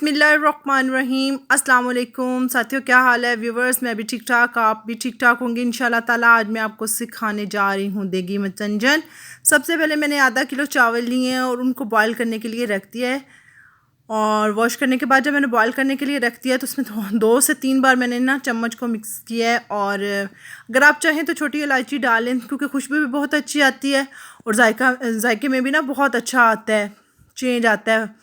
बिस्मिल्लाहिर्रहमानिर्रहीम अस्सलाम वालेकुम साथियों, क्या हाल है व्यूवर्स। मैं भी ठीक ठाक, आप भी ठीक ठाक होंगे इंशाल्लाह ताला। आज मैं आपको सिखाने जा रही हूँ देगी मतंजन। सबसे पहले मैंने आधा किलो चावल लिए हैं और उनको बॉईल करने के लिए रख दिया है। और वॉश करने के बाद जब मैंने बॉईल करने के लिए रख दिया है तो उसमें 2 से 3 बार मैंने ना चम्मच को मिक्स किया है। और अगर आप चाहें तो छोटी इलायची डालें क्योंकि खुशबू भी बहुत अच्छी आती है और जायके में भी ना बहुत अच्छा आता है, चेंज आता है।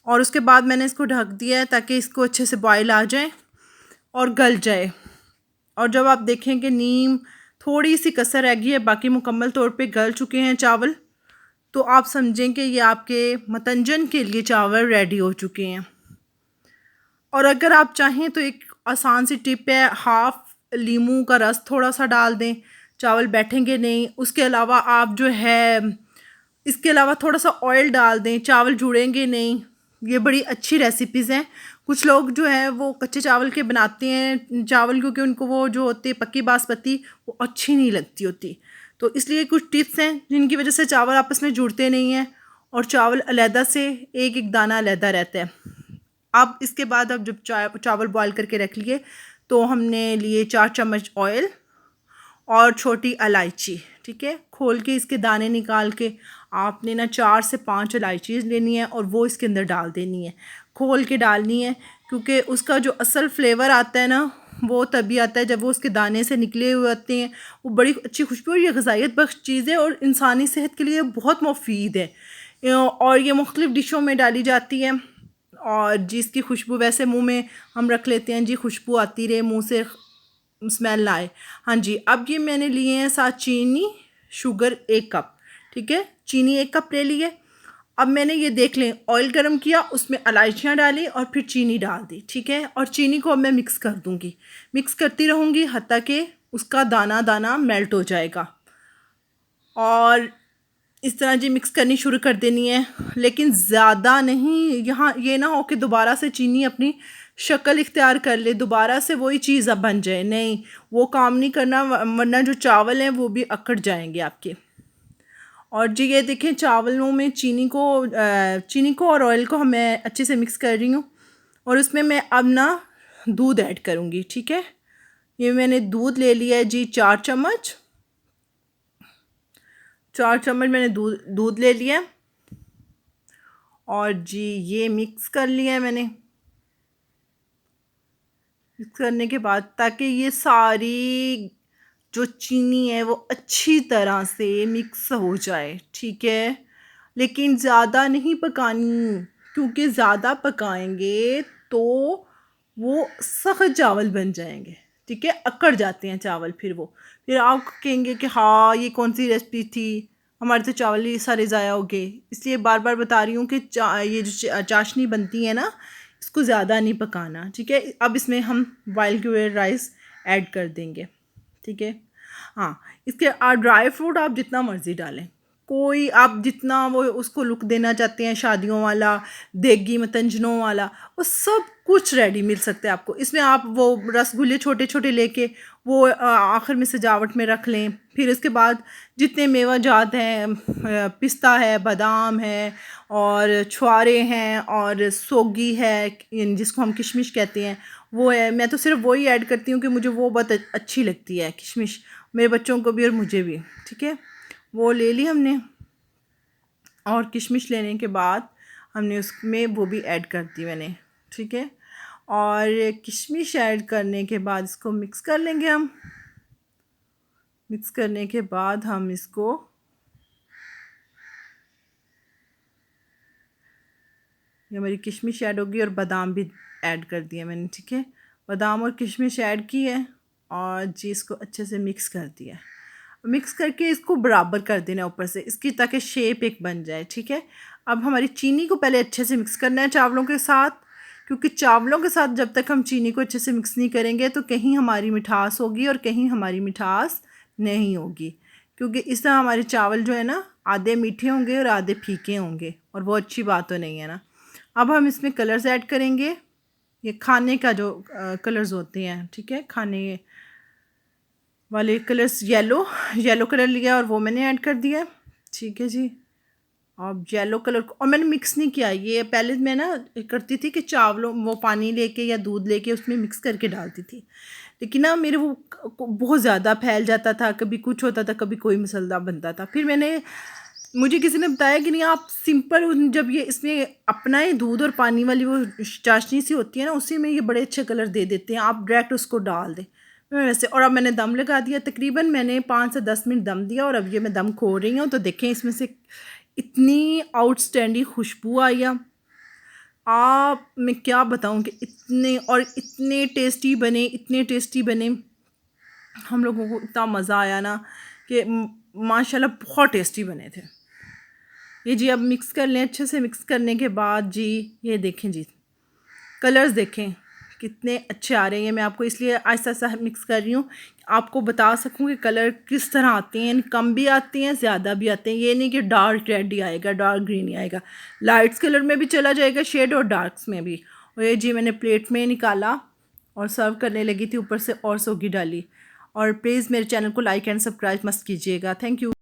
और उसके बाद मैंने इसको ढक दिया है ताकि इसको अच्छे से बॉईल आ जाए और गल जाए। और जब आप देखें कि नीम थोड़ी सी कसर रह गई है, बाकी मुकम्मल तौर पे गल चुके हैं चावल, तो आप समझें कि ये आपके मतंजन के लिए चावल रेडी हो चुके हैं। और अगर आप चाहें तो एक आसान सी टिप है, हाफ लीमू का रस थोड़ा सा डाल दें, चावल बैठेंगे नहीं। उसके अलावा आप जो है इसके अलावा थोड़ा सा ऑयल डाल दें, चावल जुड़ेंगे नहीं। ये बड़ी अच्छी रेसिपीज़ हैं। कुछ लोग जो है वो कच्चे चावल के बनाते हैं चावल, क्योंकि उनको वो जो होती है पक्की बासमती वो अच्छी नहीं लगती होती। तो इसलिए कुछ टिप्स हैं जिनकी वजह से चावल आपस में जुड़ते नहीं हैं और चावल अलहदा से एक एक दाना अलहदा रहता है। अब इसके बाद अब जब चावल बॉईल करके रख लिए तो हमने लिए 4 चम्मच ऑयल और छोटी इलायची, ठीक है। खोल के इसके दाने निकाल के आपने ना 4 से 5 इलायचीज़ लेनी है और वो इसके अंदर डाल देनी है, खोल के डालनी है। क्योंकि उसका जो असल फ्लेवर आता है ना वो तभी आता है जब वो उसके दाने से निकले हुए आते हैं। वो बड़ी अच्छी खुशबू और ये ग़िज़ाइयत बख्श चीज़ है और इंसानी सेहत के लिए बहुत मुफीद है। और ये मुख्तलिफ़ डिशों में डाली जाती है और जिसकी खुशबू वैसे मुंह में हम रख लेते हैं, जी खुशबू आती रहे मुंह से, स्मेल आए। हाँ जी, अब ये मैंने लिए हैं साथ चीनी, शुगर 1 कप, ठीक है। चीनी 1 कप ले लिए। अब मैंने ये देख लें ऑयल गरम किया, उसमें इलायचियाँ डाली और फिर चीनी डाल दी, ठीक है। और चीनी को अब मैं मिक्स कर दूँगी, मिक्स करती रहूँगी हत्ता कि उसका दाना दाना मेल्ट हो जाएगा। और इस तरह जी मिक्स करनी शुरू कर देनी है, लेकिन ज़्यादा नहीं। यहाँ ये ना हो कि दोबारा से चीनी अपनी शक्ल इख्तियार कर ले, दोबारा से वही चीज़ अब बन जाए, नहीं, वो काम नहीं करना, वरना जो चावल हैं वो भी अकड़ जाएंगे आपके। और जी ये देखें चावलों में चीनी को और ऑयल को मैं अच्छे से मिक्स कर रही हूँ। और उसमें मैं अब ना दूध ऐड करूँगी, ठीक है। ये मैंने दूध ले लिया है जी 4 चम्मच, 4 चम्मच मैंने दूध ले लिया। और जी ये मिक्स कर लिया है मैंने। मिक्स करने के बाद ताकि ये सारी जो चीनी है वो अच्छी तरह से मिक्स हो जाए, ठीक है। लेकिन ज़्यादा नहीं पकानी, क्योंकि ज़्यादा पकाएंगे तो वो सख्त चावल बन जाएंगे, ठीक है, अकड़ जाते हैं चावल। फिर आप कहेंगे कि हाँ ये कौन सी रेसिपी थी, हमारे तो चावल ही सारे ज़ाया हो गए। इसलिए बार बार बता रही हूँ कि ये जो चाशनी बनती है ना, इसको ज़्यादा नहीं पकाना, ठीक है। अब इसमें हम बॉयल किए हुए राइस ऐड कर देंगे, ठीक है। हाँ, इसके ड्राई फ्रूट आप जितना मर्ज़ी डालें, कोई आप जितना वो उसको लुक देना चाहते हैं, शादियों वाला, देगी मतंजनों वाला, वो सब कुछ रेडी मिल सकता है आपको। इसमें आप वो रसगुल्ले छोटे छोटे लेके वो आखिर में सजावट में रख लें। फिर उसके बाद जितने मेवा जात हैं, पिस्ता है, बादाम है और छुआरे हैं और सोगी है, जिसको हम किशमिश कहते हैं, वो है। मैं तो सिर्फ वही ऐड करती हूँ कि मुझे वो बहुत अच्छी लगती है किशमिश, मेरे बच्चों को भी और मुझे भी, ठीक है। वो ले ली हमने और किशमिश लेने के बाद हमने उसमें वो भी ऐड कर दी मैंने, ठीक है। और किशमिश ऐड करने के बाद इसको मिक्स कर लेंगे हम। मिक्स करने के बाद हम इसको ये हमारी किशमिश ऐड होगी और बादाम भी ऐड कर दिया मैंने, ठीक है। बादाम और किशमिश ऐड की है और जी इसको अच्छे से मिक्स कर दिया। मिक्स करके इसको बराबर कर देना ऊपर से इसकी, ताकि शेप एक बन जाए, ठीक है। अब हमारी चीनी को पहले अच्छे से मिक्स करना है चावलों के साथ, क्योंकि चावलों के साथ जब तक हम चीनी को अच्छे से मिक्स नहीं करेंगे तो कहीं हमारी मिठास होगी और कहीं हमारी मिठास नहीं होगी। क्योंकि इस तरह हमारे चावल जो है ना आधे मीठे होंगे और आधे फीके होंगे और वो अच्छी बात तो नहीं है ना। अब हम इसमें कलर्स ऐड करेंगे, ये खाने का जो कलर्स होते हैं, ठीक है, खाने वाले कलर्स। येलो कलर लिया और वो मैंने ऐड कर दिया, ठीक है जी। अब येलो कलर को, और मैंने मिक्स नहीं किया ये, पहले मैं ना करती थी कि चावलों वो पानी लेके या दूध लेके उसमें मिक्स करके डालती थी, लेकिन ना मेरे वो बहुत ज़्यादा फैल जाता था, कभी कुछ होता था, कभी कोई मसला बनता था। फिर मुझे किसी ने बताया कि नहीं, आप सिंपल जब ये इसमें अपना ही दूध और पानी वाली वो चाशनी सी होती है ना, उसी में ये बड़े अच्छे कलर दे देते हैं, आप डायरेक्ट उसको डाल दें। मैं वैसे, और अब मैंने दम लगा दिया, तकरीबन मैंने 5 से 10 मिनट दम दिया, और अब ये मैं दम खोल रही हूँ। तो देखें इसमें से इतनी आउटस्टैंडिंग खुशबू आई है, आप मैं क्या बताऊँ कि इतने टेस्टी बने, इतने टेस्टी बने। हम लोगों को इतना मज़ा आया ना कि माशाल्लाह बहुत टेस्टी बने थे। ये जी अब मिक्स कर लें, अच्छे से मिक्स करने के बाद जी ये देखें जी, कलर्स देखें कितने अच्छे आ रहे हैं। ये मैं आपको इसलिए आहिस्ता आहिस्ता मिक्स कर रही हूँ, आपको बता सकूँ कि कलर किस तरह आते हैं, कम भी आते हैं, ज़्यादा भी आते हैं। ये नहीं कि डार्क रेड ही आएगा, डार्क ग्रीन ही आएगा, लाइट्स कलर में भी चला जाएगा शेड, और डार्क्स में भी। और ये जी मैंने प्लेट में निकाला और सर्व करने लगी थी, ऊपर से और सोगी डाली। और प्लीज़ मेरे चैनल को लाइक एंड सब्सक्राइब मस्त कीजिएगा। Thank you.